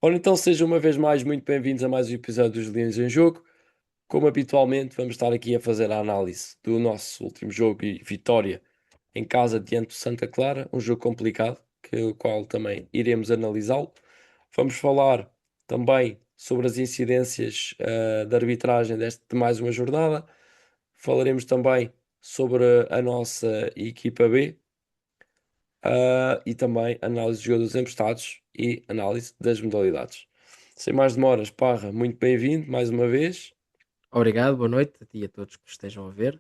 Ora, então sejam uma vez mais muito bem-vindos a mais um episódio dos Leões em Jogo. Como habitualmente, vamos estar aqui a fazer a análise do nosso último jogo e vitória em casa diante do Santa Clara, um jogo complicado, o qual também iremos analisá-lo. Vamos falar também sobre as incidências da arbitragem de mais uma jornada. Falaremos também sobre a nossa equipa B, e também análise de jogadores emprestados e análise das modalidades. Sem mais demoras, Parra, muito bem-vindo mais uma vez. Obrigado, boa noite a ti e a todos que estejam a ver.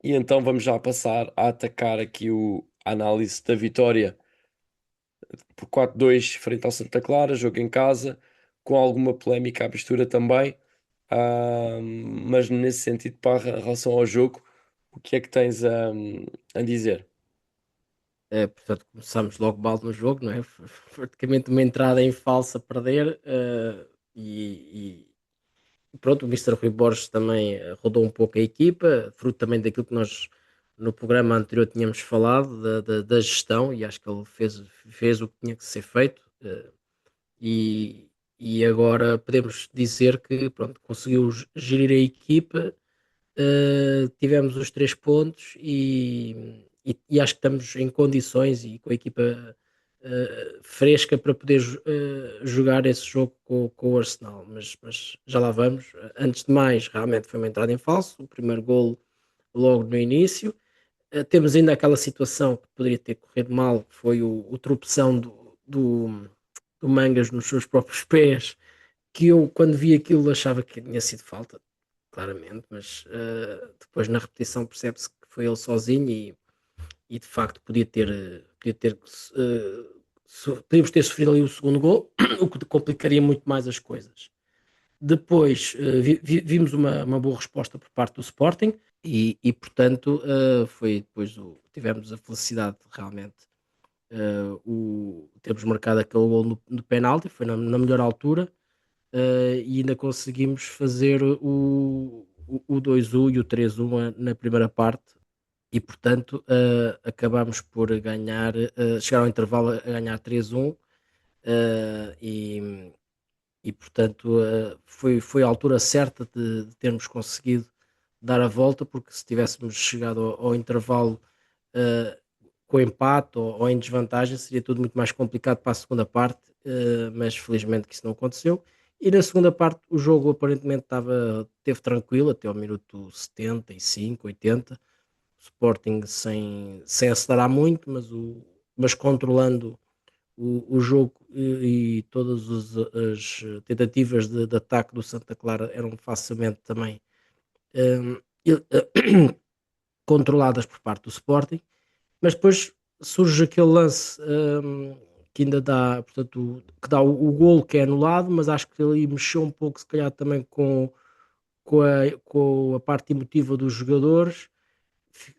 E então vamos já passar a atacar aqui a análise da vitória por 4-2 frente ao Santa Clara, jogo em casa, com alguma polémica à mistura também. Mas nesse sentido, Parra, em relação ao jogo, o que é que tens a dizer? Portanto, começamos logo mal no jogo, não é? Praticamente uma entrada em falso a perder. E pronto, o Mister Rui Borges também rodou um pouco a equipa, fruto também daquilo que nós no programa anterior tínhamos falado, da gestão, e acho que ele fez o que tinha que ser feito. E, e agora podemos dizer que pronto, conseguiu gerir a equipa. Tivemos os 3 pontos e acho que estamos em condições e com a equipa fresca para poder jogar esse jogo com o Arsenal. Mas já lá vamos. Antes de mais, realmente foi uma entrada em falso, o primeiro golo logo no início. Temos ainda aquela situação que poderia ter corrido mal, que foi o tropeção do Mangas nos seus próprios pés, que eu, quando vi aquilo, achava que tinha sido falta, claramente, mas depois na repetição percebe-se que foi ele sozinho e de facto podíamos ter sofrido ali o segundo gol, o que complicaria muito mais as coisas. Depois vimos uma boa resposta por parte do Sporting portanto foi depois tivemos a felicidade de realmente termos marcado aquele gol no penalti, foi na melhor altura. E ainda conseguimos fazer o 2-1 e o 3-1 na primeira parte e portanto acabamos por ganhar, chegar ao intervalo a ganhar 3-1. eh, e, e portanto foi a altura certa de termos conseguido dar a volta, porque se tivéssemos chegado ao intervalo eh, com empate ou em desvantagem seria tudo muito mais complicado para a segunda parte, mas felizmente que isso não aconteceu. E na segunda parte o jogo aparentemente teve tranquilo até ao minuto 75, 80, o Sporting sem acelerar muito, mas controlando o jogo e todas as tentativas de ataque do Santa Clara eram facilmente também hum, controladas por parte do Sporting, mas depois surge aquele lance que ainda dá, portanto, que dá o golo que é anulado, mas acho que ele mexeu um pouco, se calhar também com a parte emotiva dos jogadores,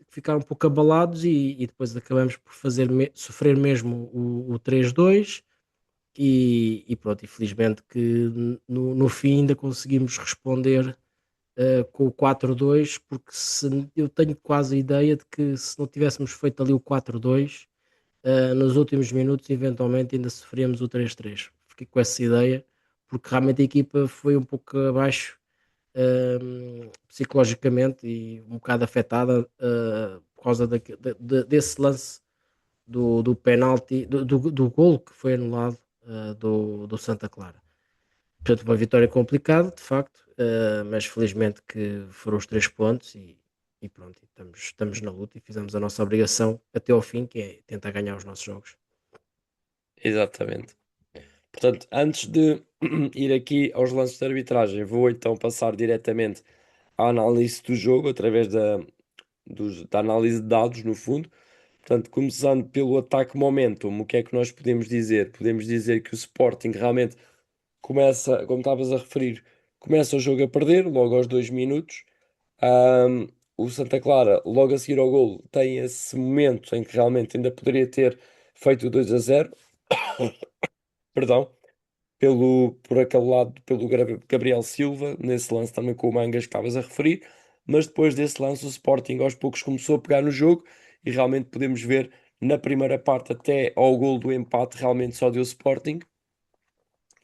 ficaram um pouco abalados e depois acabamos por sofrer mesmo o 3-2 e pronto, infelizmente que no fim ainda conseguimos responder com o 4-2, porque eu tenho quase a ideia de que se não tivéssemos feito ali o 4-2, nos últimos minutos, eventualmente ainda sofríamos o 3-3. Fiquei com essa ideia, porque realmente a equipa foi um pouco abaixo psicologicamente e um bocado afetada por causa desse lance do penalti, do golo que foi anulado do Santa Clara. Portanto, uma vitória complicada, de facto, mas felizmente que foram os 3 pontos e pronto, estamos na luta e fizemos a nossa obrigação até ao fim, que é tentar ganhar os nossos jogos. Exatamente. Portanto, antes de ir aqui aos lances de arbitragem, vou então passar diretamente à análise do jogo, através da análise de dados, no fundo. Portanto, começando pelo ataque momentum, o que é que nós podemos dizer? Podemos dizer que o Sporting realmente começa, como estavas a referir, começa o jogo a perder, logo aos 2 minutos. Ahm, o Santa Clara, logo a seguir ao golo, tem esse momento em que realmente ainda poderia ter feito o 2-0, perdão, por aquele lado, pelo Gabriel Silva, nesse lance também com o Mangas que estavas a referir, mas depois desse lance o Sporting aos poucos começou a pegar no jogo e realmente podemos ver na primeira parte até ao gol do empate realmente só deu Sporting.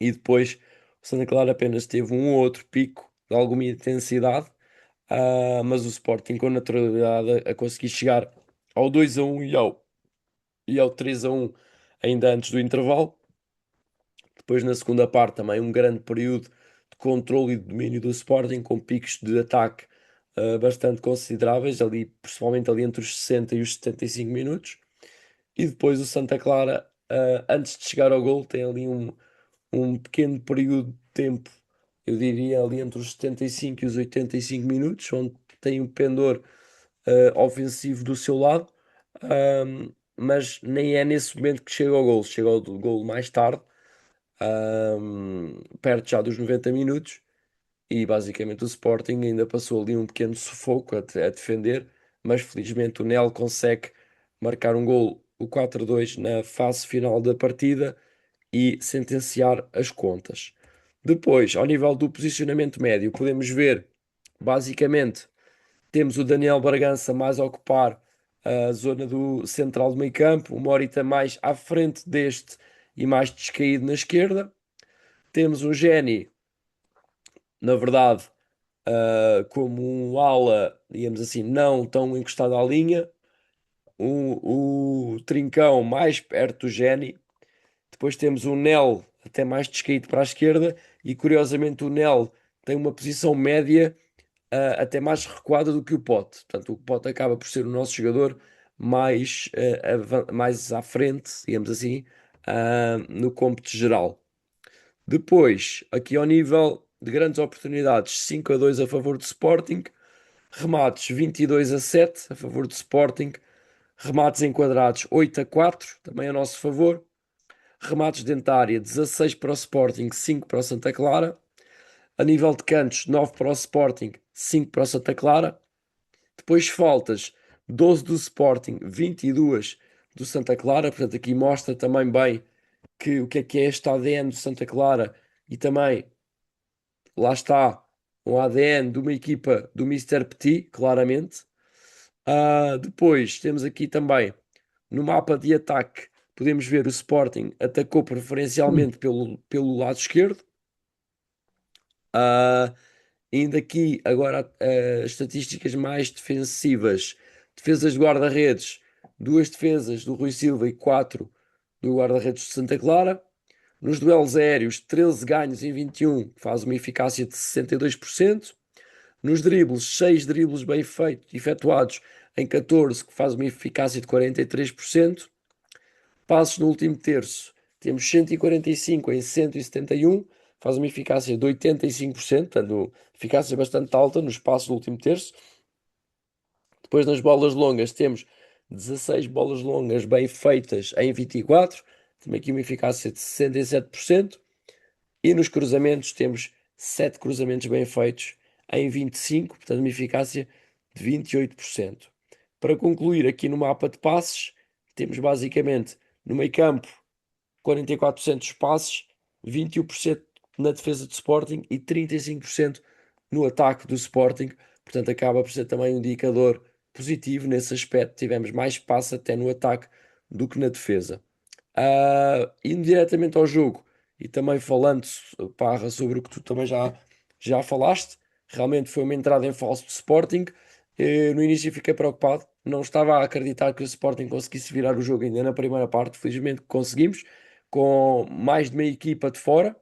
e depois o Santa Clara apenas teve um ou outro pico de alguma intensidade, mas o Sporting com naturalidade a conseguir chegar ao 2-1 e ao 3-1 ainda antes do intervalo. Depois na segunda parte também um grande período de controle e de domínio do Sporting, com picos de ataque bastante consideráveis, ali, principalmente ali entre os 60 e os 75 minutos. E depois o Santa Clara, antes de chegar ao gol, tem ali um pequeno período de tempo, eu diria ali entre os 75 e os 85 minutos, onde tem um pendor ofensivo do seu lado, mas nem é nesse momento que chega ao gol, chega ao gol mais tarde, perto já dos 90 minutos, e basicamente o Sporting ainda passou ali um pequeno sufoco a defender, mas felizmente o Nel consegue marcar um gol, o 4-2, na fase final da partida e sentenciar as contas. Depois, ao nível do posicionamento médio, podemos ver, basicamente, temos o Daniel Bragança mais a ocupar a zona do central do meio-campo, o Morita mais à frente deste e mais descaído na esquerda. Temos o Geni, na verdade, como um ala, digamos assim, não tão encostado à linha, o Trincão mais perto do Geni. Depois temos o Nel até mais descaído para a esquerda e curiosamente o Nel tem uma posição média até mais recuada do que o Pote. Portanto, o Pote acaba por ser o nosso jogador mais, mais à frente, digamos assim, no cômputo geral. Depois, aqui ao nível de grandes oportunidades, 5-2 a favor do Sporting, remates 22-7 a favor do Sporting, remates enquadrados 8-4, também a nosso favor, remates dentro da área 16 para o Sporting, 5 para o Santa Clara, a nível de cantos 9 para o Sporting, 5 para o Santa Clara, depois faltas 12 do Sporting, 22 do Santa Clara, portanto aqui mostra também bem que o que é este ADN do Santa Clara e também lá está um ADN de uma equipa do Mister Petit, claramente. Depois temos aqui também no mapa de ataque, podemos ver o Sporting atacou preferencialmente pelo lado esquerdo. Ah, Ainda aqui, agora, as estatísticas mais defensivas: defesas de guarda-redes, duas defesas do Rui Silva e quatro do guarda-redes de Santa Clara. Nos duelos aéreos, 13 ganhos em 21, que faz uma eficácia de 62%. Nos dribles, 6 dribles bem feitos, efetuados em 14, que faz uma eficácia de 43%. Passos no último terço, temos 145 em 171, faz uma eficácia de 85%, portanto, eficácia bastante alta nos passos do último terço. Depois nas bolas longas temos 16 bolas longas bem feitas em 24, também aqui uma eficácia de 67%. E nos cruzamentos temos 7 cruzamentos bem feitos em 25, portanto uma eficácia de 28%. Para concluir, aqui no mapa de passes, temos basicamente no meio campo 44% dos passes, 21% na defesa do Sporting e 35% no ataque do Sporting. Portanto, acaba por ser também um indicador positivo nesse aspecto. Tivemos mais passes até no ataque do que na defesa. Indo diretamente ao jogo e também falando, Parra, sobre o que tu também já falaste, realmente foi uma entrada em falso do Sporting. No início fiquei preocupado, não estava a acreditar que o Sporting conseguisse virar o jogo ainda na primeira parte. Felizmente conseguimos, com mais de meia equipa de fora,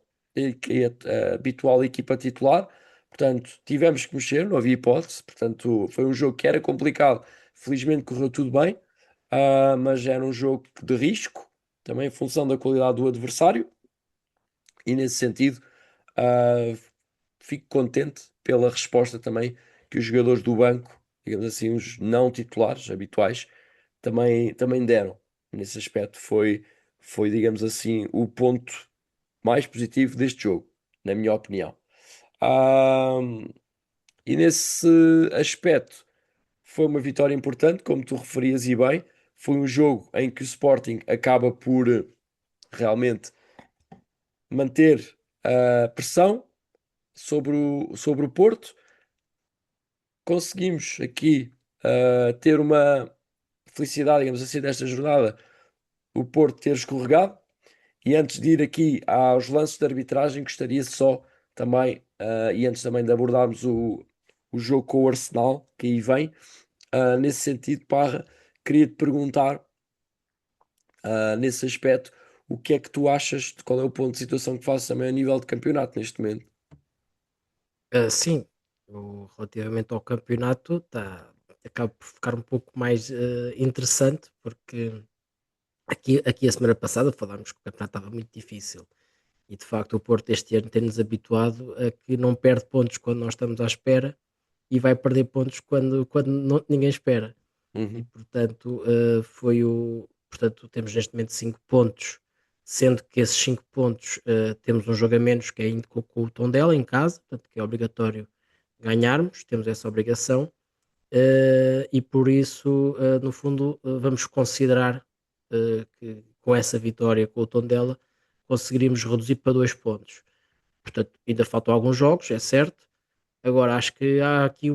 que é a habitual equipa titular. Portanto, tivemos que mexer, não havia hipótese. Portanto, foi um jogo que era complicado. Felizmente correu tudo bem, mas era um jogo de risco, também em função da qualidade do adversário, e nesse sentido, ah, fico contente pela resposta também que os jogadores do banco, digamos assim, os não titulares habituais, também deram. Nesse aspecto foi, digamos assim, o ponto mais positivo deste jogo, na minha opinião. Ah, e nesse aspecto foi uma vitória importante, como tu referias e bem. Foi um jogo em que o Sporting acaba por realmente manter a pressão sobre o Porto. Conseguimos aqui ter uma felicidade, digamos assim, desta jornada, o Porto ter escorregado E antes de ir aqui aos lances de arbitragem, gostaria só também, e antes também de abordarmos o jogo com o Arsenal, que aí vem, nesse sentido, Parra, queria te perguntar, nesse aspecto, o que é que tu achas, qual é o ponto de situação que fazes também a nível de campeonato neste momento? Sim, relativamente ao campeonato, acaba por ficar um pouco mais interessante, porque aqui a semana passada falámos que o campeonato estava muito difícil. E de facto o Porto este ano tem-nos habituado a que não perde pontos quando nós estamos à espera e vai perder pontos quando ninguém espera. E Uhum. portanto Portanto, temos neste momento 5 pontos, sendo que esses 5 pontos temos um jogo a menos que é ainda com o Tondela em casa, portanto, que é obrigatório ganharmos, temos essa obrigação. E por isso, no fundo, vamos considerar que com essa vitória com o Tondela conseguiríamos reduzir para 2 pontos. Portanto, ainda faltam alguns jogos, é certo. Agora, acho que há aqui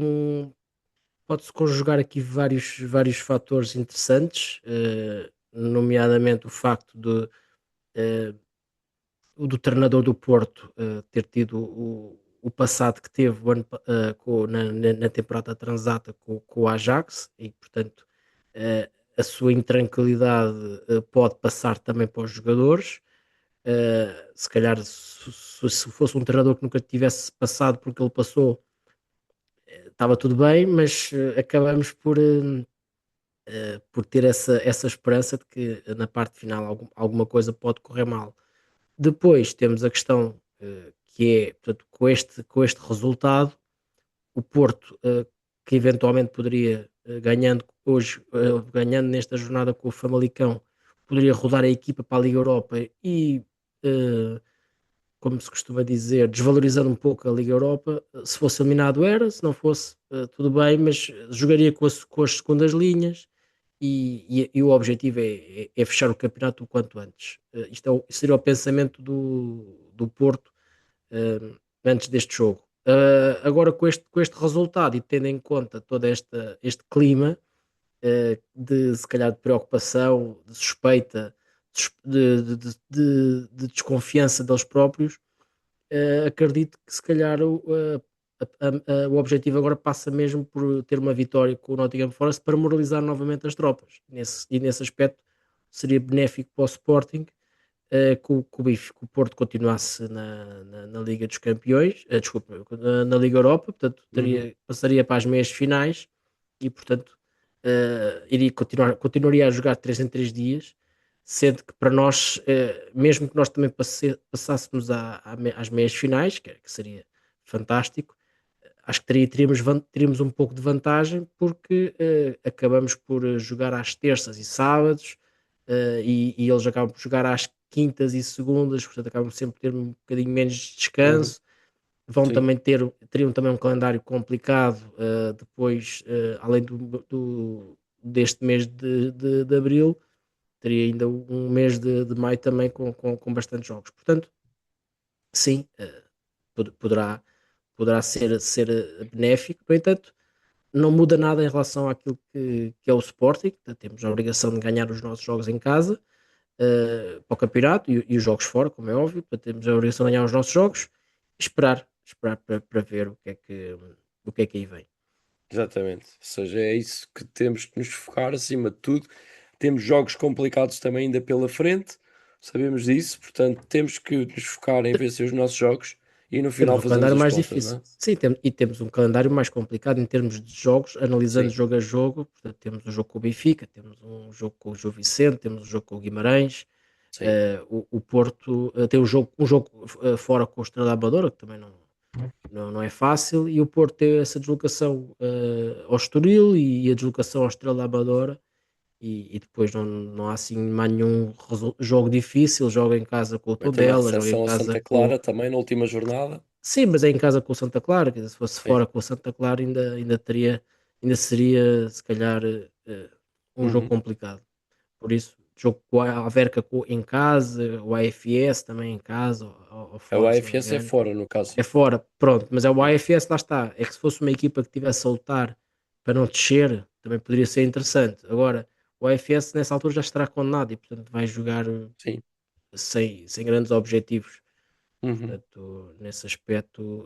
pode-se conjugar aqui vários fatores interessantes, nomeadamente o facto eh, do treinador do Porto ter tido o passado que teve na temporada transata com o Ajax e, portanto, a sua intranquilidade pode passar também para os jogadores. Se calhar, se fosse um treinador que nunca tivesse passado porque ele passou, estava tudo bem, mas acabamos por ter essa esperança de que na parte final alguma coisa pode correr mal. Depois temos a questão que é, portanto, com este resultado, o Porto, que eventualmente poderia, ganhando nesta jornada com o Famalicão, poderia rodar a equipa para a Liga Europa e, eh, como se costuma dizer, desvalorizando um pouco a Liga Europa. Se fosse eliminado era, se não fosse, tudo bem, mas jogaria com as segundas linhas e o objetivo é fechar o campeonato o quanto antes. Isto seria o pensamento do Porto eh, antes deste jogo. Agora, com este resultado e tendo em conta todo este clima de se calhar de preocupação, de suspeita, de desconfiança deles próprios, acredito que se calhar o objetivo agora passa mesmo por ter uma vitória com o Nottingham Forest para moralizar novamente as tropas. E nesse aspecto seria benéfico para o Sporting que o Porto continuasse na Liga dos Campeões, desculpa, na Liga Europa, portanto Uhum. passaria para as meias finais e portanto continuaria a jogar 3 em 3 dias, sendo que para nós, mesmo que nós também passássemos às meias finais, que seria fantástico, acho que teríamos um pouco de vantagem porque acabamos por jogar às terças e sábados e eles acabam por jogar às quintas e segundas, portanto acabam sempre por ter um bocadinho menos de Uhum. descanso. Sim, Teriam também um calendário complicado depois, além deste mês de abril, teria ainda um mês de maio também com bastante jogos. Portanto, sim, poderá ser benéfico. No entanto, não muda nada em relação àquilo que é o Sporting. Portanto, temos a obrigação de ganhar os nossos jogos em casa para o campeonato e os jogos fora, como é óbvio. Portanto, temos a obrigação de ganhar os nossos jogos e esperar para ver o que é que aí vem. exatamente. Ou seja, é isso que temos que nos focar acima de tudo. Temos jogos complicados também ainda pela frente, sabemos disso, portanto temos que nos focar em vencer os nossos jogos e no Temos final um fazemos calendário as mais contas, não difícil. é? Sim, e temos um calendário mais complicado em termos de jogos, analisando Sim, jogo a jogo. Portanto, temos um jogo com o Benfica, temos um jogo com o Gil Vicente, temos um jogo com o Guimarães. sim. O Porto tem um jogo fora com o Estrela da Amadora, que também não é fácil, e o Porto tem essa deslocação ao Estoril e a deslocação ao Estrela da Amadora, e depois não há assim mais nenhum jogo difícil. Joga em casa com o Vai ter uma Tondela, joga em recepção a casa Santa com. Clara também na última jornada. Sim, mas é em casa com o Santa Clara, quer dizer, se fosse Sim. fora com o Santa Clara ainda seria se calhar um jogo Uhum. complicado. Por isso, jogo com a Alverca em casa, o AFS também em casa, ou A fora, se não me AFS é engano. fora, no caso. É fora, pronto, mas é o Sim. AFS, lá está. É que se fosse uma equipa que estivesse a lutar para não descer, também poderia ser interessante. Agora, o AFS nessa altura já estará condenado e, portanto, vai jogar Sim. sem grandes objetivos. Uhum. Portanto, nesse aspecto,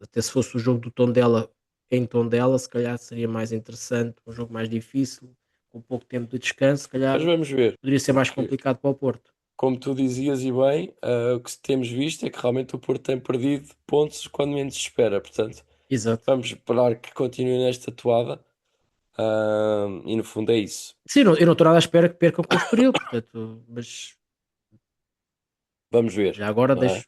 até se fosse o jogo do Tondela em Tondela, se calhar seria mais interessante, um jogo mais difícil, com pouco tempo de descanso, se Mas calhar vamos ver, poderia ser mais porque, complicado para o Porto. como tu dizias e bem, o que temos visto é que realmente o Porto tem perdido pontos quando menos se espera. Portanto, Exato. vamos esperar que continue nesta toada. E no fundo é isso. Sim, eu não estou nada à espera que percam com o Estoril, portanto, mas Vamos ver, já agora não é? deixo.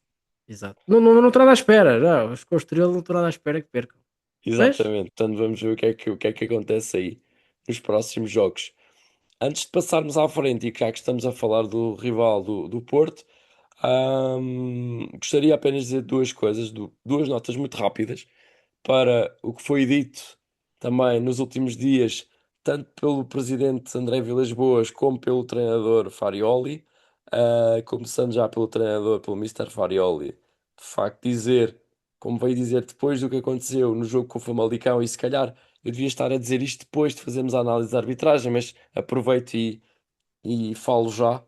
Exato. Não estou nada à espera, já. Os com o Estoril não estou nada à espera que percam. Mas, Exatamente. Portanto, vamos ver o que é que acontece aí nos próximos jogos. Antes de passarmos à frente, e já que estamos a falar do rival do Porto, gostaria apenas de dizer duas coisas, duas notas muito rápidas para o que foi dito também nos últimos dias, tanto pelo presidente André Vilas-Boas como pelo treinador Farioli. Começando já pelo treinador, pelo Mister Farioli, de facto dizer, como veio dizer depois do que aconteceu no jogo com o Famalicão, e se calhar eu devia estar a dizer isto depois de fazermos a análise da arbitragem, mas aproveito e falo já.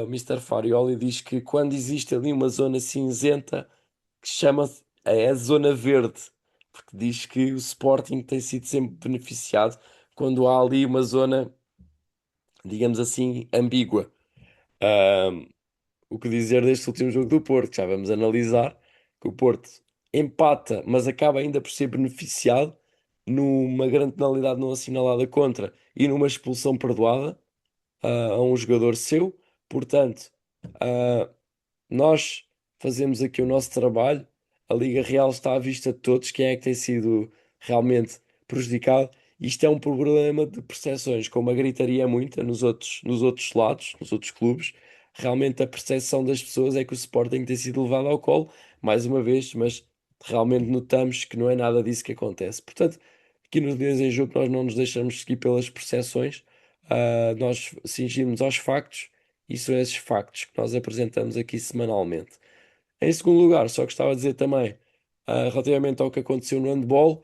O Mister Farioli diz que quando existe ali uma zona cinzenta, que chama-se é a zona verde, porque diz que o Sporting tem sido sempre beneficiado quando há ali uma zona, digamos assim, ambígua. Ah, o que dizer deste último jogo do Porto? Já vamos analisar que o Porto empata, mas acaba ainda por ser beneficiado numa grande penalidade não assinalada contra e numa expulsão perdoada a um jogador seu. Portanto, ah, nós fazemos aqui o nosso trabalho, a Liga Real está à vista de todos, quem é que tem sido realmente prejudicado. Isto é um problema de percepções, como a gritaria é muita nos outros lados, nos outros clubes. Realmente a percepção das pessoas é que o Sporting tem sido levado ao colo, mais uma vez, mas realmente notamos que não é nada disso que acontece. Portanto, aqui nos Dias em Jogo nós não nos deixamos seguir pelas percepções, nós cingimos aos factos e são esses factos que nós apresentamos aqui semanalmente. Em segundo lugar, só gostava de dizer também, relativamente ao que aconteceu no handball,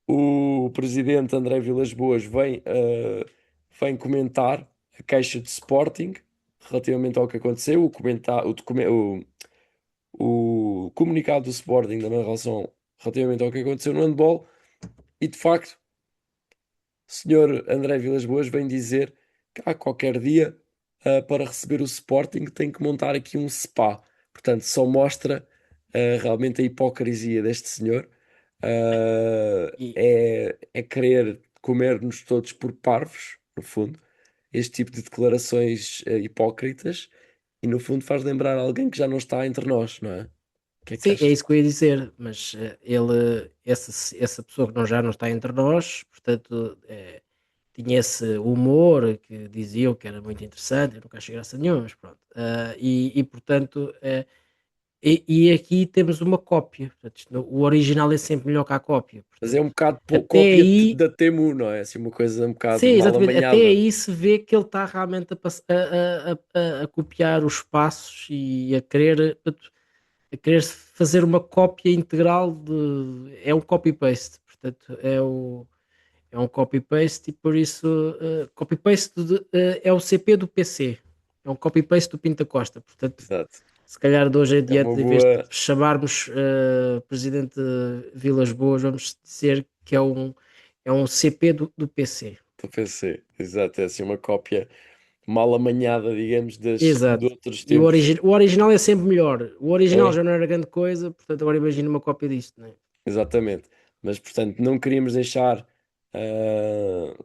o presidente André Vilas-Boas vem comentar a queixa de Sporting relativamente ao que aconteceu, o comunicado do Sporting da relação relativamente ao que aconteceu no handball, e de facto o senhor André Vilas-Boas vem dizer que há qualquer dia, para receber o Sporting, tem que montar aqui um spa. Portanto, só mostra, realmente a hipocrisia deste senhor. e, É querer comer-nos todos por parvos, no fundo, este tipo de declarações, hipócritas, e no fundo faz lembrar alguém que já não está entre nós, não é? O que é que sim, é achas? isso que eu ia dizer, mas essa pessoa que não, já não está entre nós, portanto, tinha esse humor que diziam que era muito interessante, eu nunca achei graça nenhuma, mas pronto. Portanto, e aqui temos uma cópia, portanto, o original é sempre melhor que a cópia, Mas é um portanto, bocado até cópia aí, da Temu, não é? Assim, uma coisa um sim, bocado mal exatamente, até amanhada. aí se vê que ele está realmente a copiar os passos e a querer, portanto, a querer fazer uma cópia integral é um copy-paste, portanto, é um copy-paste e por isso, copy-paste é o CP do PC, é um copy-paste do Pinta Costa, portanto, Exato. se calhar de hoje em É uma diante, em vez de boa chamarmos presidente Vilas Boas, vamos dizer que é um CP do PC. para PC. Exato, é assim uma cópia mal amanhada, digamos, de Exato. outros E tempos. o original é sempre melhor. O original É, já não era grande coisa, portanto agora imagina uma cópia disto, né? exatamente. Mas, portanto, não queríamos deixar ah,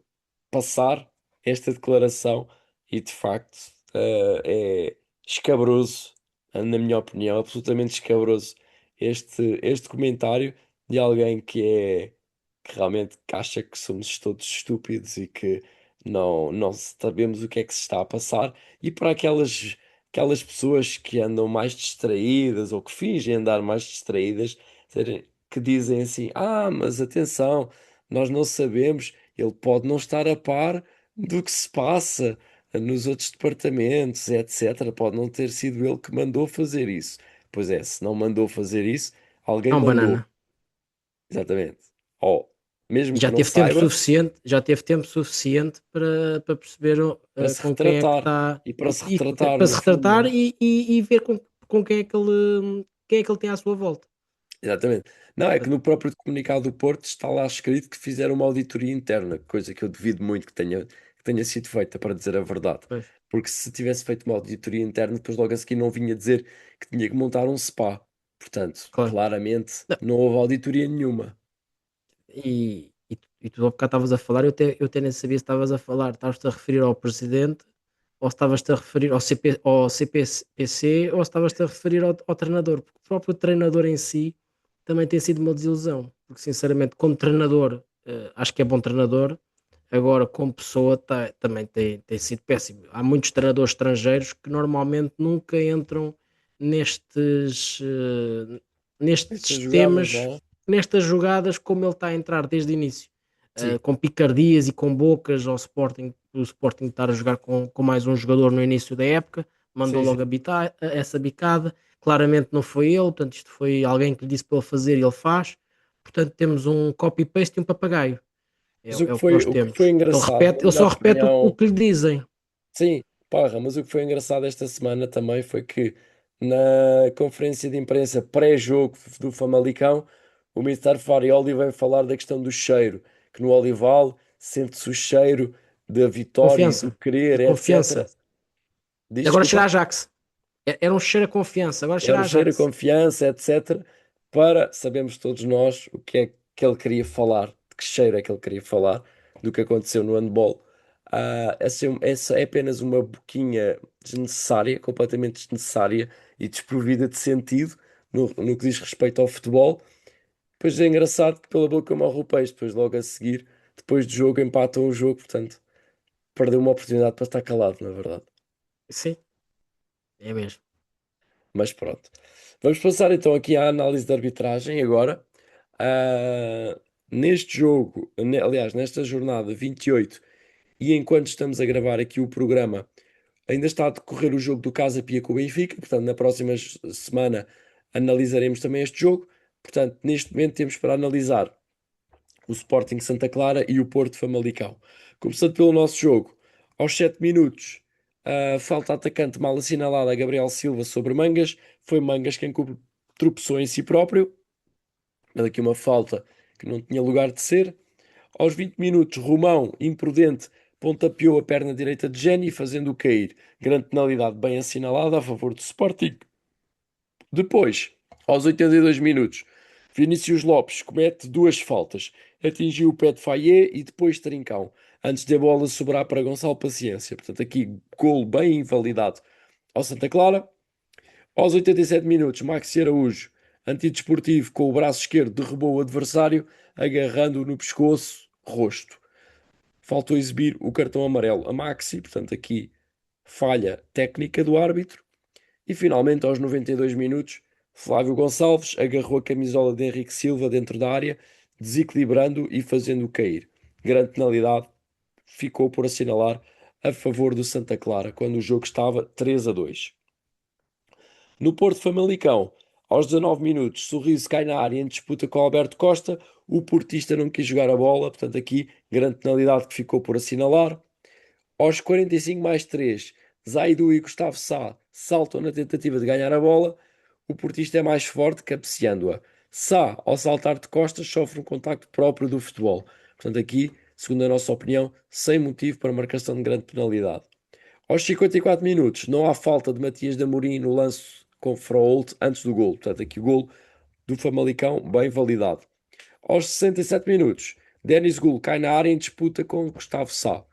passar esta declaração e, de facto, é escabroso, na minha opinião, absolutamente escabroso este comentário de alguém que realmente acha que somos todos estúpidos e que não sabemos o que é que se está a passar. E para aquelas pessoas que andam mais distraídas ou que fingem andar mais distraídas, que dizem assim: mas atenção, nós não sabemos, ele pode não estar a par do que se passa nos outros departamentos, etc. Pode não ter sido ele que mandou fazer isso. Pois é, se não mandou fazer isso, alguém É um mandou. banana. Exatamente. Oh. mesmo E que não saiba, já teve tempo suficiente para perceber para se com quem é que retratar. está E para se retratar, para no se fundo, retratar não é? e ver com quem é que ele tem à sua volta. Exatamente. Não, é que no próprio comunicado do Porto está lá escrito que fizeram uma auditoria interna, coisa que eu duvido muito que tenha sido feita, para dizer a verdade. Pois, Porque se tivesse feito uma auditoria interna, depois logo a seguir não vinha dizer que tinha que montar um spa. Portanto, claro. claramente Não, não houve auditoria nenhuma. e tu há bocado estavas a falar, eu até nem sabia se estavas a falar, estavas-te a referir ao presidente, ou se estavas-te a referir ao CPC, ou se estavas-te a referir ao treinador, porque o próprio treinador em si também tem sido uma desilusão, porque sinceramente, como treinador, acho que é bom treinador, agora como pessoa também tem sido péssimo. Há muitos treinadores estrangeiros que normalmente nunca entram nestes, Estas nestes jogadas, temas, não é? nestas jogadas, como ele está a entrar desde o início, Sim, com picardias e com bocas ao Sporting, o Sporting estar a jogar com mais um jogador no início da época, mandou sim, logo sim. essa bicada, claramente não foi ele, portanto isto foi alguém que lhe disse para ele fazer e ele faz, portanto temos um copy-paste e um papagaio, é, Mas o é que o que foi, nós o que foi temos. engraçado, na Ele minha só repete o opinião. que lhe dizem. Sim, porra, mas o que foi engraçado esta semana também foi que na conferência de imprensa pré-jogo do Famalicão, o Mister Farioli veio falar da questão do cheiro, que no Olival sente-se o cheiro da vitória e do Confiança querer, e confiança. etc. Diz, Agora cheira desculpa? a Ajax. Era um cheiro a confiança, agora Era cheira o a cheiro, a Ajax. confiança, etc. Para sabemos todos nós o que é que ele queria falar, de que cheiro é que ele queria falar, do que aconteceu no handball. Essa é apenas uma boquinha desnecessária, completamente desnecessária e desprovida de sentido no que diz respeito ao futebol. Pois é engraçado que pela boca morre o peixe, depois logo a seguir, depois do jogo, empatam o jogo, portanto, perdeu uma oportunidade para estar calado, na verdade. Sim, é mesmo. Mas pronto. Vamos passar então aqui à análise de arbitragem agora. Neste jogo, aliás, nesta jornada 28, e enquanto estamos a gravar aqui o programa, ainda está a decorrer o jogo do Casa Pia com o Benfica, portanto, na próxima semana analisaremos também este jogo. Portanto, neste momento temos para analisar o Sporting Santa Clara e o Porto Famalicão. Começando pelo nosso jogo, aos 7 minutos, falta atacante mal assinalada a Gabriel Silva sobre Mangas. Foi Mangas quem tropeçou em si próprio. Mas aqui uma falta que não tinha lugar de ser. Aos 20 minutos, Romão, imprudente, pontapeou a perna direita de Jenny, fazendo-o cair. Grande penalidade bem assinalada a favor do Sporting. Depois, aos 82 minutos, Vinícius Lopes comete duas faltas. Atingiu o pé de Fayet e depois Trincão, antes de a bola sobrar para Gonçalo Paciência. Portanto, aqui golo bem invalidado ao Santa Clara. Aos 87 minutos, Maxi Araújo, antidesportivo, com o braço esquerdo, derrubou o adversário, agarrando-o no pescoço, rosto. Faltou exibir o cartão amarelo a Maxi, portanto, aqui falha técnica do árbitro. E finalmente, aos 92 minutos, Flávio Gonçalves agarrou a camisola de Henrique Silva dentro da área, desequilibrando e fazendo-o cair. Grande penalidade, ficou por assinalar a favor do Santa Clara, quando o jogo estava 3-2. No Porto Famalicão, aos 19 minutos, Sorriso cai na área em disputa com Alberto Costa. O portista não quis jogar a bola, portanto, aqui, grande penalidade que ficou por assinalar. Aos 45 mais 3, Zaidu e Gustavo Sá saltam na tentativa de ganhar a bola. O portista é mais forte, cabeceando-a. Sá, ao saltar de costas, sofre um contacto próprio do futebol. Portanto, aqui, segundo a nossa opinião, sem motivo para marcação de grande penalidade. Aos 54 minutos, não há falta de Matias de Amorim no lance com Froholt antes do golo. Portanto, aqui o golo do Famalicão bem validado. Aos 67 minutos, Denis Gul cai na área em disputa com Gustavo Sá.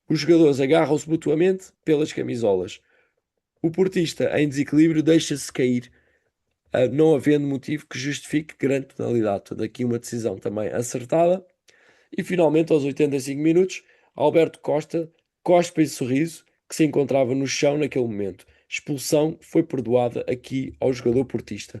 Os jogadores agarram-se mutuamente pelas camisolas. O portista, em desequilíbrio, deixa-se cair, não havendo motivo que justifique grande penalidade. Portanto, aqui uma decisão também acertada. E finalmente, aos 85 minutos, Alberto Costa cospe em sorriso, que se encontrava no chão naquele momento. Expulsão foi perdoada aqui ao jogador portista.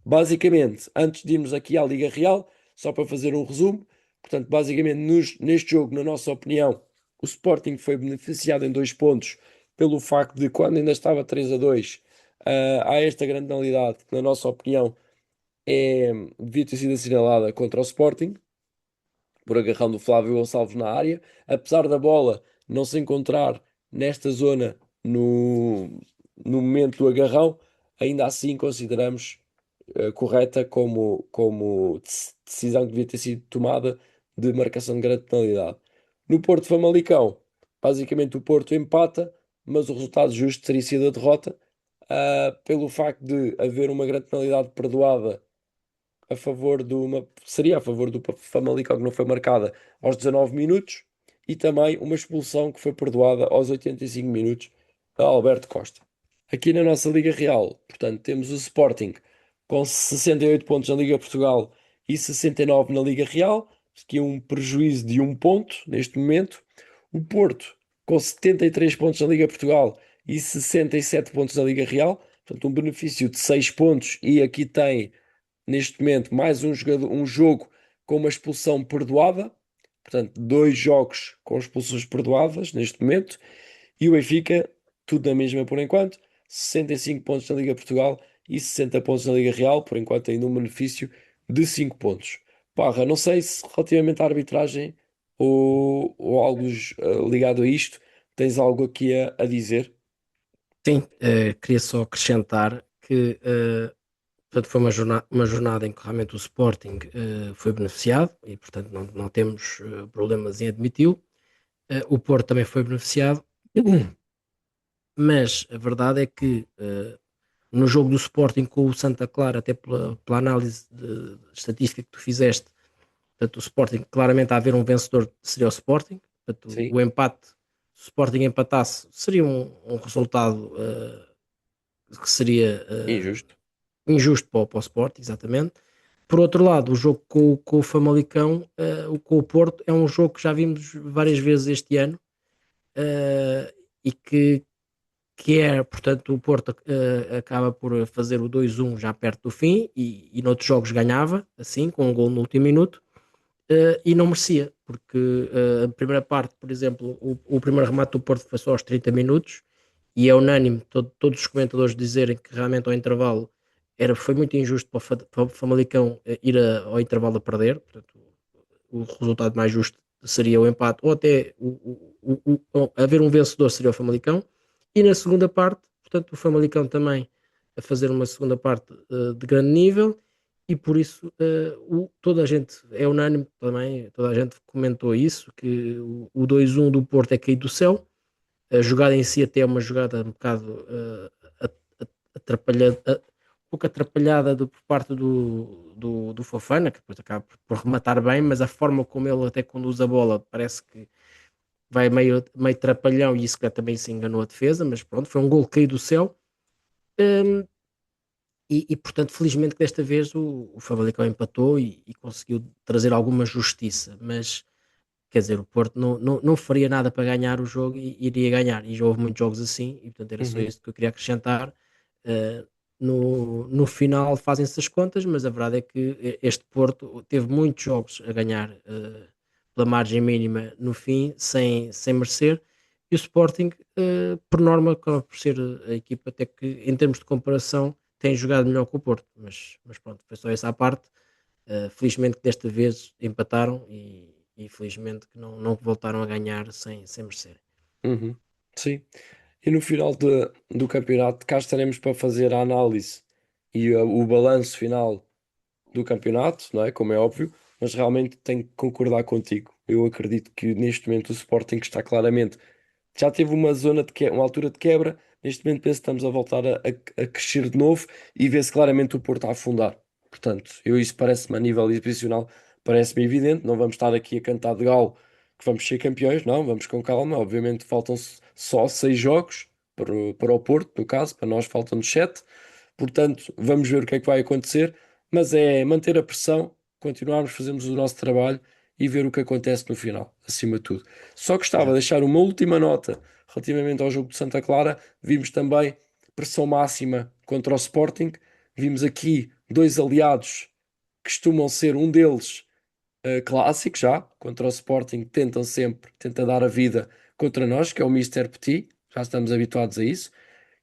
Basicamente, antes de irmos aqui à Liga Real, só para fazer um resumo, portanto, basicamente, neste jogo, na nossa opinião, o Sporting foi beneficiado em 2 pontos pelo facto de, quando ainda estava 3-2, há esta grande penalidade, que, na nossa opinião, devia ter sido assinalada contra o Sporting, por agarrão do Flávio Gonçalves na área, apesar da bola não se encontrar nesta zona no, no momento do agarrão, ainda assim consideramos correta como decisão que devia ter sido tomada de marcação de grande penalidade. No Porto Famalicão, basicamente o Porto empata, mas o resultado justo teria sido a derrota, pelo facto de haver uma grande penalidade perdoada a favor de uma, seria a favor do Famalicão que não foi marcada aos 19 minutos e também uma expulsão que foi perdoada aos 85 minutos a Alberto Costa. Aqui na nossa Liga Real, portanto, temos o Sporting com 68 pontos na Liga Portugal e 69 na Liga Real, que é um prejuízo de um ponto neste momento. O Porto com 73 pontos na Liga Portugal e 67 pontos na Liga Real, portanto, um benefício de 6 pontos e aqui tem neste momento mais um jogo com uma expulsão perdoada, portanto, dois jogos com expulsões perdoadas neste momento, e o Benfica, tudo na mesma por enquanto, 65 pontos na Liga Portugal e 60 pontos na Liga Real, por enquanto ainda um benefício de 5 pontos. Parra, não sei se relativamente à arbitragem ou algo ligado a isto, tens algo aqui a dizer? Sim, queria só acrescentar que portanto, foi uma jornada em que realmente o Sporting foi beneficiado e, portanto, não temos problemas em admiti-lo. O Porto também foi beneficiado, mas a verdade é que no jogo do Sporting com o Santa Clara, até pela análise estatística que tu fizeste, portanto, o Sporting, claramente a haver um vencedor seria o Sporting, portanto, Sim, o empate, se o Sporting empatasse, seria um resultado que seria injusto. injusto para o Sporting, exatamente. Por outro lado, o jogo com o Famalicão, com o Porto, é um jogo que já vimos várias vezes este ano e que é, portanto, o Porto acaba por fazer o 2-1 já perto do fim e noutros jogos ganhava, assim, com um gol no último minuto. E não merecia, porque a primeira parte, por exemplo, o primeiro remate do Porto foi só aos 30 minutos e é unânime todos os comentadores dizerem que realmente ao intervalo foi muito injusto para o Famalicão ir ao intervalo a perder, portanto, o resultado mais justo seria o empate ou até haver um vencedor seria o Famalicão. E na segunda parte, portanto, o Famalicão também a fazer uma segunda parte de grande nível e por isso toda a gente é unânime também, toda a gente comentou isso, que o 2-1 do Porto é caído do céu. A jogada em si até é uma jogada um bocado atrapalhada, um pouco atrapalhada por parte do Fofana, que depois acaba por rematar bem, mas a forma como ele até conduz a bola parece que vai meio trapalhão e isso que também se enganou a defesa, mas pronto, foi um gol caído do céu. Hum, portanto, felizmente que desta vez o Famalicão empatou e conseguiu trazer alguma justiça, mas quer dizer, o Porto não faria nada para ganhar o jogo e iria ganhar. E já houve muitos jogos assim, e portanto era só Uhum, isso que eu queria acrescentar. Uh, no final fazem-se as contas, mas a verdade é que este Porto teve muitos jogos a ganhar pela margem mínima no fim, sem merecer. E o Sporting, por norma, acaba por ser a equipa até que, em termos de comparação, tem jogado melhor que o Porto. Mas pronto, foi só essa a parte. Felizmente que desta vez empataram e felizmente que não voltaram a ganhar sem merecer. uhum. Sim. E no final do campeonato, cá estaremos para fazer a análise e o balanço final do campeonato, não é? Como é óbvio, mas realmente tenho que concordar contigo. Eu acredito que neste momento o Sporting está claramente. Já teve uma zona uma altura de quebra, neste momento penso que estamos a voltar a crescer de novo e vê-se claramente o Porto a afundar. Portanto, isso parece-me a nível exibicional, parece-me evidente, não vamos estar aqui a cantar de galo que vamos ser campeões, não, vamos com calma. Obviamente faltam só 6 jogos para o Porto, no caso, para nós faltam-nos 7. Portanto, vamos ver o que é que vai acontecer, mas é manter a pressão, continuarmos, fazermos o nosso trabalho e ver o que acontece no final, acima de tudo. Só gostava de Exato. deixar uma última nota relativamente ao jogo de Santa Clara. Vimos também pressão máxima contra o Sporting. Vimos aqui dois aliados que costumam ser um deles clássico já, contra o Sporting, tentam sempre, tenta dar a vida contra nós, que é o Mister Petit, já estamos habituados a isso.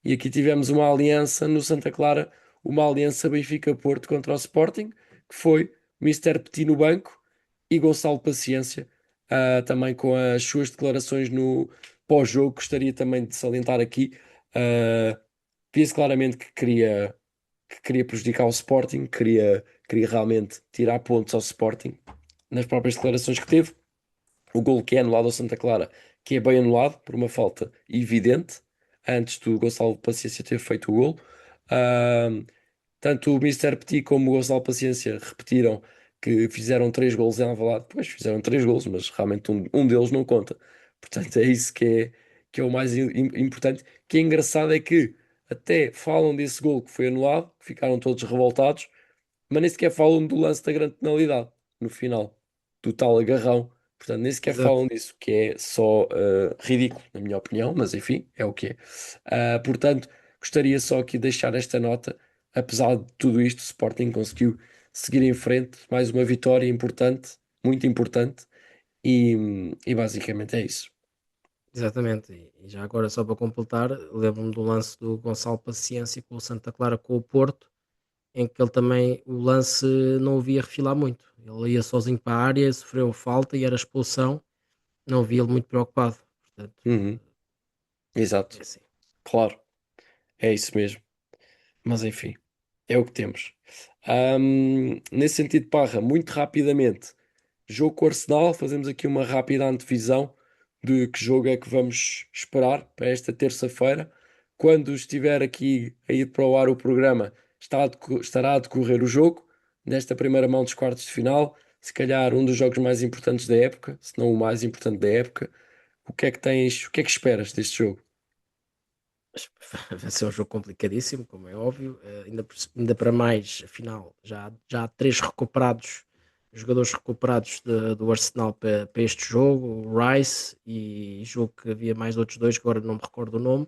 E aqui tivemos uma aliança no Santa Clara, uma aliança Benfica-Porto contra o Sporting, que foi Mister Petit no banco e Gonçalo Paciência, também com as suas declarações no pós-jogo. Gostaria também de salientar aqui, ah, via-se claramente que queria prejudicar o Sporting, queria realmente tirar pontos ao Sporting nas próprias declarações que teve. O gol que é anulado ao Santa Clara, que é bem anulado por uma falta evidente, antes do Gonçalo Paciência ter feito o gol. Ahm, Tanto o Mister Petit como o Gonçalo Paciência repetiram que fizeram três golos em Alvalade. Pois fizeram três golos, mas realmente um deles não conta. Portanto, é isso que é o mais importante. O que é engraçado é que até falam desse gol que foi anulado, que ficaram todos revoltados, mas nem sequer falam do lance da grande penalidade no final, do tal agarrão. Portanto, nem sequer Exato, falam disso, que é só ridículo, na minha opinião, mas enfim, é o que é. Portanto, gostaria só aqui de deixar esta nota. Apesar de tudo isto, o Sporting conseguiu seguir em frente, mais uma vitória importante, muito importante, e basicamente é isso. exatamente. E já agora, só para completar, lembro-me do lance do Gonçalo Paciência com o Santa Clara com o Porto, em que ele também, o lance não o via refilar muito. Ele ia sozinho para a área, sofreu falta e era expulsão, não via ele muito preocupado. Portanto, Uhum, é exato, assim. claro, é isso mesmo. Mas enfim, é o que temos. Nesse sentido, Parra, muito rapidamente, jogo com o Arsenal, fazemos aqui uma rápida antevisão de que jogo é que vamos esperar para esta terça-feira. Quando estiver aqui a ir para o ar o programa, estará a decorrer o jogo, nesta primeira mão dos quartos de final, se calhar um dos jogos mais importantes da época, se não o mais importante da época. O que é que tens, o que é que esperas deste jogo? Mas vai ser um jogo complicadíssimo, como é óbvio, ainda para mais, afinal, já há três recuperados, jogadores recuperados do Arsenal para este jogo, o Rice, e jogo que havia mais outros dois, que agora não me recordo o nome,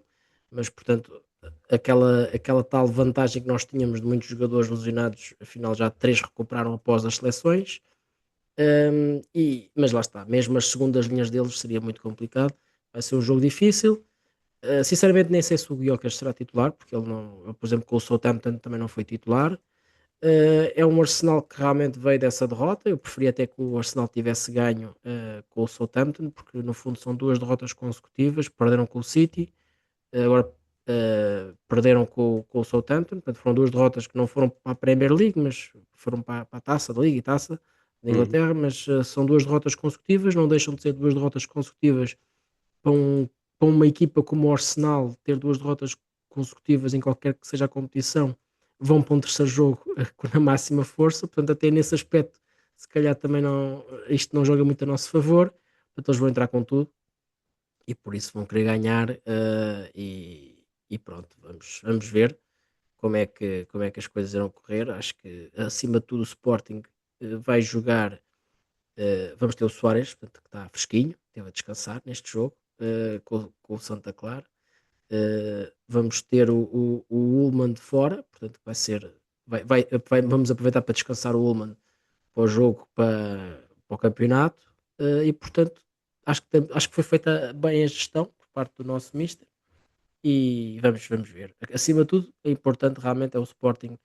mas portanto, aquela tal vantagem que nós tínhamos de muitos jogadores lesionados, afinal já três recuperaram após as seleções, mas lá está, mesmo as segundas linhas deles seria muito complicado, vai ser um jogo difícil. Sinceramente, nem sei se o Gyökeres será titular, porque ele não, ele, por exemplo, com o Southampton também não foi titular. É um Arsenal que realmente veio dessa derrota. Eu preferia até que o Arsenal tivesse ganho com o Southampton, porque no fundo são duas derrotas consecutivas. Perderam com o City, agora perderam com o Southampton. Portanto, foram duas derrotas que não foram para a Premier League, mas foram para a taça da Liga e taça da Uhum, Inglaterra. Mas são duas derrotas consecutivas, não deixam de ser duas derrotas consecutivas para, para uma equipa como o Arsenal ter duas derrotas consecutivas em qualquer que seja a competição, vão para um terceiro jogo com a máxima força, portanto até nesse aspecto se calhar também não, isto não joga muito a nosso favor, portanto eles vão entrar com tudo e por isso vão querer ganhar e pronto, vamos ver como é que as coisas irão correr, acho que acima de tudo o Sporting vai jogar, vamos ter o Soares, portanto, que está fresquinho, teve a descansar neste jogo, com o Santa Clara. Vamos ter o Ullman de fora, portanto, vai ser. Vamos aproveitar para descansar o Ullman para o jogo, para o campeonato. E, portanto, acho que foi feita bem a gestão por parte do nosso Mister. E vamos ver. Acima de tudo, é importante realmente é o Sporting,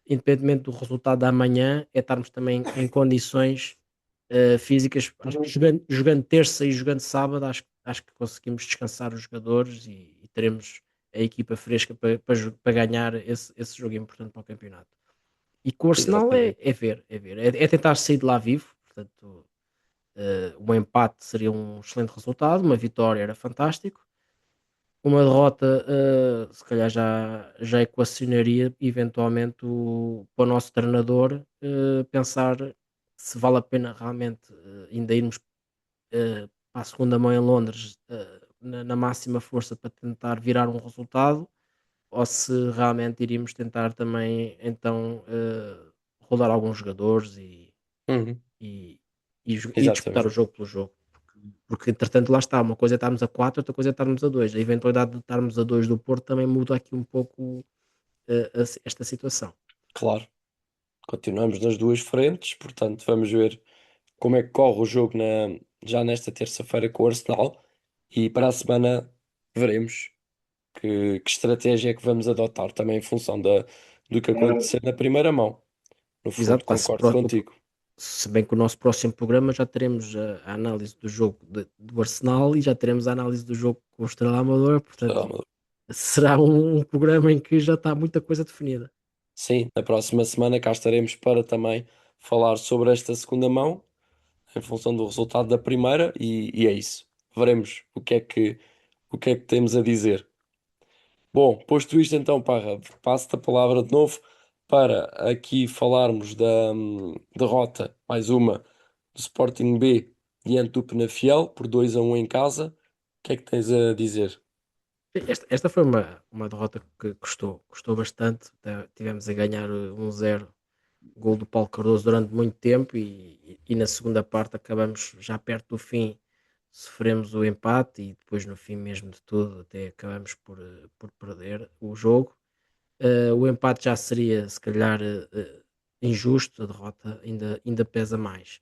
independentemente do resultado da manhã, é estarmos também em condições físicas. Acho que jogando terça e jogando sábado, acho que conseguimos descansar os jogadores e teremos a equipa fresca para ganhar esse jogo importante para o campeonato. E com o Arsenal exatamente. é tentar sair de lá vivo. Portanto, um empate seria um excelente resultado, uma vitória era fantástico. Uma derrota, se calhar já equacionaria eventualmente para o nosso treinador pensar se vale a pena realmente ainda irmos para a segunda mão em Londres na máxima força para tentar virar um resultado ou se realmente iríamos tentar também então rodar alguns jogadores Uhum, e, e disputar o exatamente. jogo pelo jogo. Porque entretanto lá está, uma coisa é estarmos a 4, outra coisa é estarmos a 2. A eventualidade de estarmos a 2 do Porto também muda aqui um pouco esta situação. Claro. Continuamos nas duas frentes, portanto, vamos ver como é que corre o jogo já nesta terça-feira com o Arsenal e para a semana veremos que estratégia é que vamos adotar também em função do que acontecer na primeira mão. No fundo, Exato, pá, concordo contigo. se bem que o nosso próximo programa já teremos a análise do jogo do Arsenal e já teremos a análise do jogo com o Estrela Amadora, portanto, será um programa em que já está muita coisa definida. Sim, na próxima semana cá estaremos para também falar sobre esta segunda mão, em função do resultado da primeira, e é isso. Veremos o que é que temos a dizer. Bom, posto isto então, Parra, passo-te a palavra de novo para aqui falarmos da derrota, mais uma, do Sporting B diante do Penafiel, por 2-1 em casa. O que é que tens a dizer? Esta foi uma derrota que custou bastante. Tivemos a ganhar 1-0, gol do Paulo Cardoso durante muito tempo e na segunda parte acabamos já perto do fim, sofremos o empate e depois no fim mesmo de tudo até acabamos por perder o jogo. O empate já seria se calhar injusto, a derrota ainda pesa mais.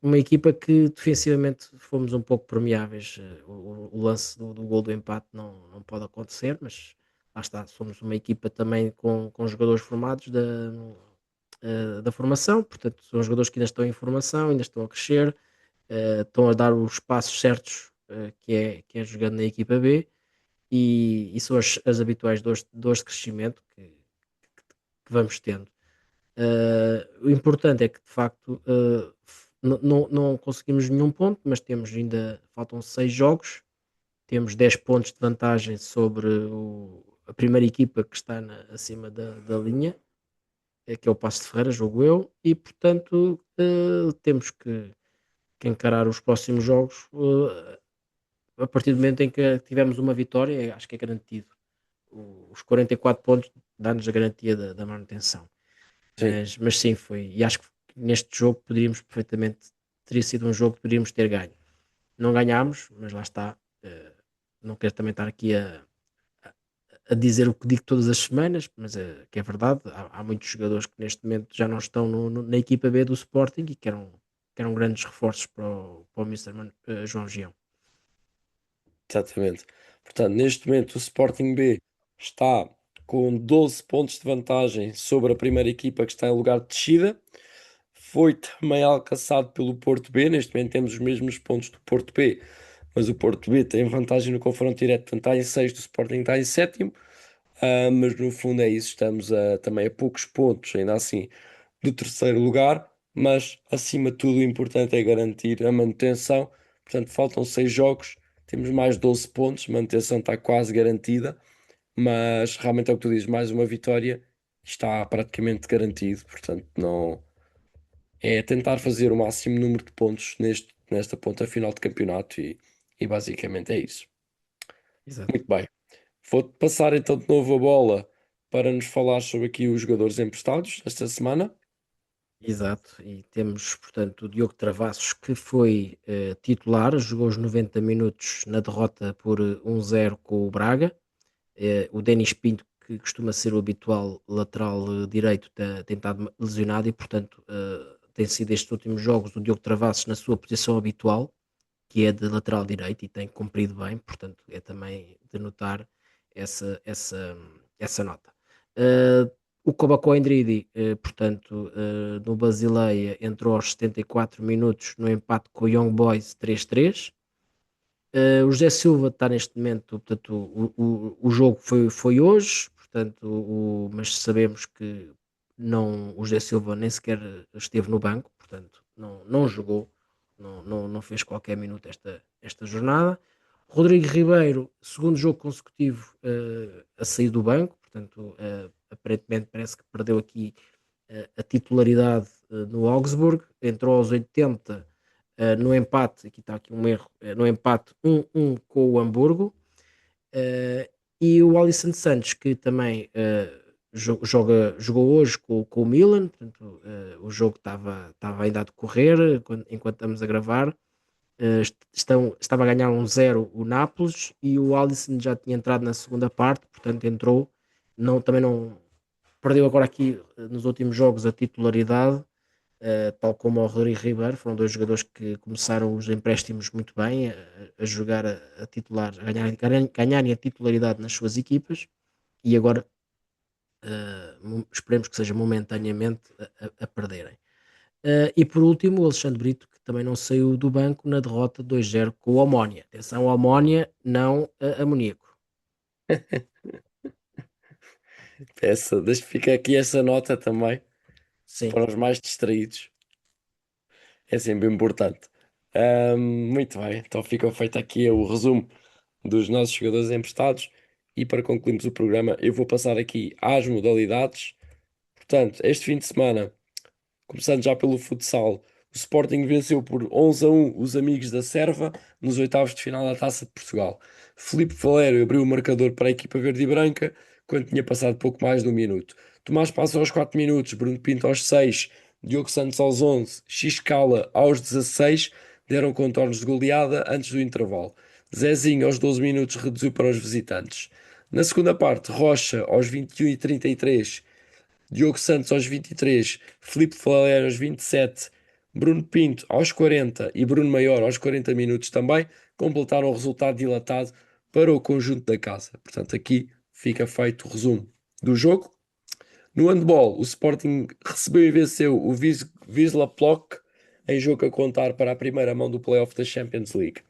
Uma equipa que defensivamente fomos um pouco permeáveis. O lance do gol do empate não pode acontecer, mas lá está, somos uma equipa também com jogadores formados da formação, portanto, são jogadores que ainda estão em formação, ainda estão a crescer, estão a dar os passos certos que é jogando na equipa B e são as habituais dores de crescimento que vamos tendo. O importante é que de facto não conseguimos nenhum ponto, mas temos ainda, faltam 6 jogos, temos 10 pontos de vantagem sobre a primeira equipa que está acima da linha, que é o Passo de Ferreira, jogo eu, e portanto temos que encarar os próximos jogos a partir do momento em que tivermos uma vitória, acho que é garantido. Os 44 pontos dá-nos a garantia da manutenção. Sim, Mas sim, foi. E acho que neste jogo poderíamos perfeitamente. Teria sido um jogo que poderíamos ter ganho. Não ganhámos, mas lá está. Não quero também estar aqui a dizer o que digo todas as semanas, mas que é verdade. Há muitos jogadores que neste momento já não estão na equipa B do Sporting e que eram grandes reforços para o Mr. João Gião. exatamente. Portanto, neste momento o Sporting B está com 12 pontos de vantagem sobre a primeira equipa que está em lugar de descida. Foi também alcançado pelo Porto B. Neste momento temos os mesmos pontos do Porto B, mas o Porto B tem vantagem no confronto direto, portanto está em sexto, o Sporting está em sétimo. Mas no fundo é isso, estamos também a poucos pontos, ainda assim, do terceiro lugar, mas acima de tudo o importante é garantir a manutenção. Portanto, faltam 6 jogos, temos mais 12 pontos, a manutenção está quase garantida, mas realmente é o que tu dizes, mais uma vitória está praticamente garantido, portanto não é tentar fazer o máximo número de pontos nesta ponta final de campeonato e basicamente é isso. Exato. Muito bem. Vou-te passar então de novo a bola para nos falar sobre aqui os jogadores emprestados esta semana. Exato, e temos, portanto, o Diogo Travassos que foi titular, jogou os 90 minutos na derrota por 1-0 com o Braga. O Denis Pinto, que costuma ser o habitual lateral direito, tem estado lesionado e, portanto, tem sido estes últimos jogos o Diogo Travassos na sua posição habitual, que é de lateral direito e tem cumprido bem, portanto, é também de notar essa nota. Eh, o Kobako Endridi, portanto, no Basileia, entrou aos 74 minutos no empate com o Young Boys 3-3. O José Silva está neste momento, portanto, o jogo foi hoje, portanto, mas sabemos que o José Silva nem sequer esteve no banco, portanto, não jogou, não fez qualquer minuto esta jornada. Rodrigo Ribeiro, segundo jogo consecutivo a sair do banco, portanto, aparentemente parece que perdeu aqui a titularidade no Augsburg, entrou aos 80 no empate, aqui está aqui um erro, no empate 1-1 com o Hamburgo, uh, e o Alisson Santos, que também jogou hoje com o Milan, portanto, o jogo estava ainda a decorrer enquanto estamos a gravar. Estava a ganhar 1-0 o Nápoles e o Alisson já tinha entrado na segunda parte, portanto entrou, também não perdeu agora aqui nos últimos jogos a titularidade, tal como o Rodrigo Ribeiro, foram dois jogadores que começaram os empréstimos muito bem, a jogar a titular, ganharem a titularidade nas suas equipas e agora esperemos que seja momentaneamente a perderem. E por último, o Alexandre Brito, que também não saiu do banco na derrota 2-0 com o Omónia. Atenção, Omónia, não Amoníaco. Fica aqui essa nota também Sim. para os mais distraídos. É sempre importante. Muito bem, então fica feito aqui o resumo dos nossos jogadores emprestados. E para concluirmos o programa, eu vou passar aqui às modalidades. Portanto, este fim de semana, começando já pelo futsal, o Sporting venceu por 11-1 os amigos da Serva nos oitavos de final da Taça de Portugal. Filipe Valério abriu o marcador para a equipa verde e branca quando tinha passado pouco mais de um minuto. Tomás Passo aos 4 minutos, Bruno Pinto aos 6, Diogo Santos aos 11, Xiscala aos 16 deram contornos de goleada antes do intervalo. Zezinho aos 12 minutos reduziu para os visitantes. Na segunda parte, Rocha aos 21 e 33, Diogo Santos aos 23, Filipe Valério aos 27, Bruno Pinto aos 40 e Bruno Maior aos 40 minutos também completaram o resultado dilatado para o conjunto da casa. Portanto, aqui fica feito o resumo do jogo. No handball, o Sporting recebeu e venceu o Wisla Plock em jogo a contar para a primeira mão do play-off da Champions League.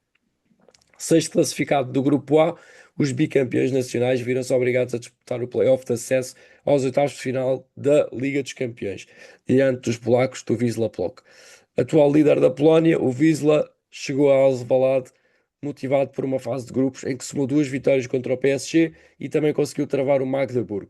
Sexto classificado do Grupo A, os bicampeões nacionais viram-se obrigados a disputar o play-off de acesso aos oitavos de final da Liga dos Campeões, diante dos polacos do Wisla Plock. Atual líder da Polónia, o Wisla chegou a Alvalade motivado por uma fase de grupos em que somou duas vitórias contra o PSG e também conseguiu travar o Magdeburg.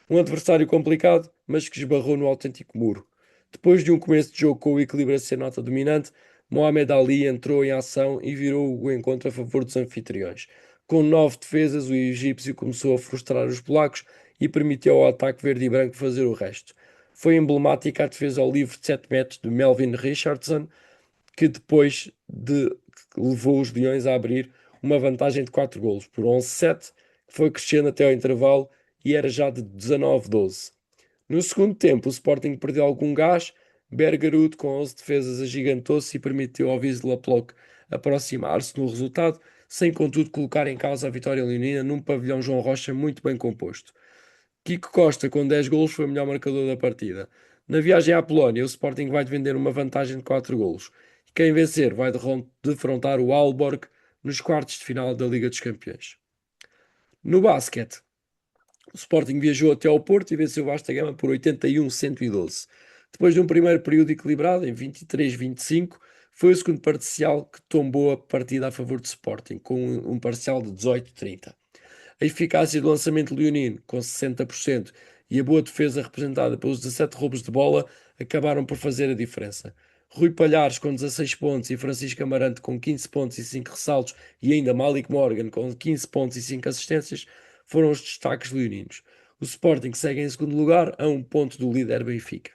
Um adversário complicado, mas que esbarrou no autêntico muro. Depois de um começo de jogo com o equilíbrio a ser nota dominante, Mohamed Ali entrou em ação e virou o encontro a favor dos anfitriões. Com 9 defesas, o egípcio começou a frustrar os polacos e permitiu ao ataque verde e branco fazer o resto. Foi emblemática a defesa ao livre de 7 metros de Melvin Richardson, que levou os Leões a abrir uma vantagem de 4 golos, por 11-7, que foi crescendo até ao intervalo e era já de 19-12. No segundo tempo, o Sporting perdeu algum gás. Bergerud, com 11 defesas, agigantou-se e permitiu ao Wisla Plock aproximar-se no resultado, sem contudo colocar em causa a vitória leonina num pavilhão João Rocha muito bem composto. Kiko Costa, com 10 golos, foi o melhor marcador da partida. Na viagem à Polónia, o Sporting vai vender uma vantagem de 4 golos. E quem vencer vai defrontar o Aalborg nos quartos de final da Liga dos Campeões. No basquete, o Sporting viajou até ao Porto e venceu o Vasta Gama por 81-112. Depois de um primeiro período equilibrado, em 23-25, foi o segundo parcial que tombou a partida a favor do Sporting, com um parcial de 18-30. A eficácia do lançamento leonino, com 60%, e a boa defesa representada pelos 17 roubos de bola acabaram por fazer a diferença. Rui Palhares com 16 pontos e Francisco Amarante com 15 pontos e 5 ressaltos e ainda Malik Morgan com 15 pontos e 5 assistências foram os destaques leoninos. O Sporting segue em segundo lugar a um ponto do líder Benfica.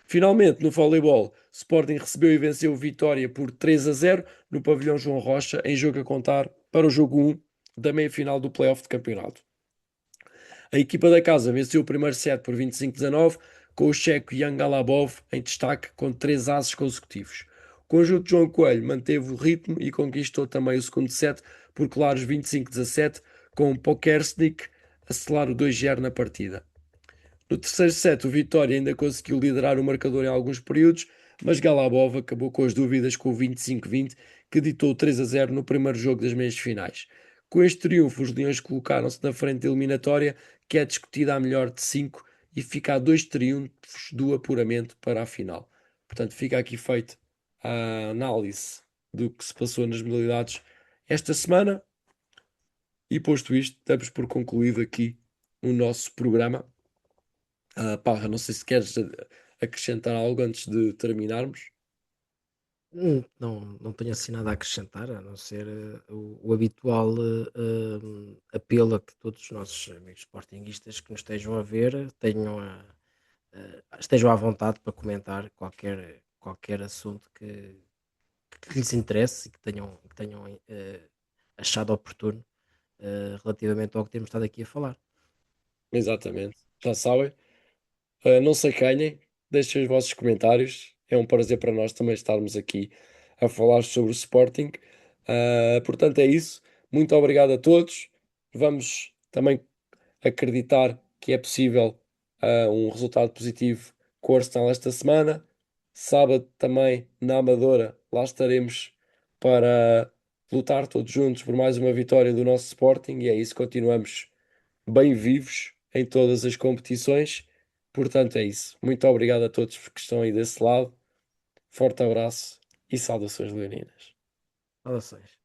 Finalmente, no voleibol, o Sporting recebeu e venceu o Vitória por 3-0 no pavilhão João Rocha, em jogo a contar para o jogo 1 da meia-final do play-off de campeonato. A equipa da casa venceu o primeiro set por 25-19, com o checo Jan Galabov em destaque com 3 aces consecutivos. O conjunto de João Coelho manteve o ritmo e conquistou também o segundo set por claros 25-17, com o Pokersnik a selar o 2-0 na partida. No terceiro set, o Vitória ainda conseguiu liderar o marcador em alguns períodos, mas Galabov acabou com as dúvidas com o 25-20, que ditou 3-0 no primeiro jogo das meias finais. Com este triunfo, os Leões colocaram-se na frente da eliminatória, que é discutida a melhor de 5, e fica a 2 triunfos do apuramento para a final. Portanto, fica aqui feita a análise do que se passou nas modalidades esta semana. E posto isto, damos por concluído aqui o nosso programa. Parra, não sei se queres acrescentar algo antes de terminarmos. Não tenho assim nada a acrescentar, a não ser o habitual apelo a que todos os nossos amigos sportinguistas que nos estejam a ver estejam à vontade para comentar qualquer assunto que lhes interesse e que tenham achado oportuno relativamente ao que temos estado aqui a falar. Exatamente. Já sabem. Não se acanhem, deixem os vossos comentários. É um prazer para nós também estarmos aqui a falar sobre o Sporting. Portanto, é isso. Muito obrigado a todos. Vamos também acreditar que é possível um resultado positivo com o Arsenal esta semana. Sábado também na Amadora, lá estaremos para lutar todos juntos por mais uma vitória do nosso Sporting e é isso, continuamos bem vivos em todas as competições. Portanto, é isso. Muito obrigado a todos que estão aí desse lado. Forte abraço e saudações leoninas. Saudações.